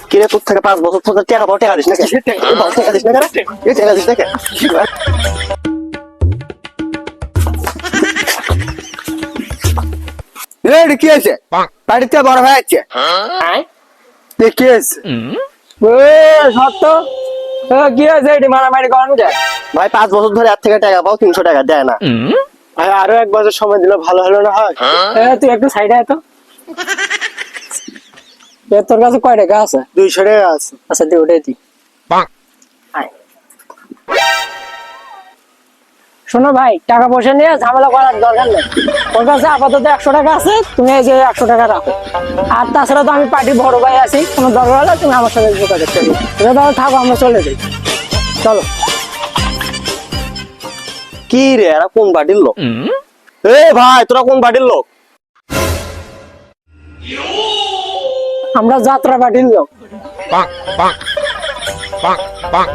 কিরে তোর থেকে 5 বছর তোর টাকা পাও, টাকা দিস না কেন? টাকা দিস না কেন? এই টাকা দিস না কেন? রে কি আছে বাড়িতে বড় ভাই আছে কি আছে সত্য কি আছে এটি মারামারি করেন কে? ভাই 5 বছর ধরে এর থেকে টাকা পাও, 300 টাকা দেয় না। ভাই আরো 1 বছর সময় দিলে ভালো হলো না হয়? তুই একটু সাইডে আয় তো। তোর কাছে কয় টাকা আছে? 200 টাকা আছে। আচ্ছা তুই ওটাই দি। শোনো ভাই, টাকা পয়সা নিয়ে ঝামেলা করার দরকার নেই। ওর কাছে আপাতত 100 টাকা আছে, তুমি এই যে 100 টাকা রাখো। আর তাছাড়া তো আমি পার্টির বড় ভাই আছি, কোনো দরকার হলে তুমি আমার সাথে যোগাযোগ করবে। তুমি তাহলে থাকো, আমরা চলে যাই। চলো। কি রে এরা কোন বাড়ির লোক? এ ভাই তোরা কোন বাড়ির লোক? আমরা যাত্রা পার্টির লোক। bonk, bonk, bonk, bonk.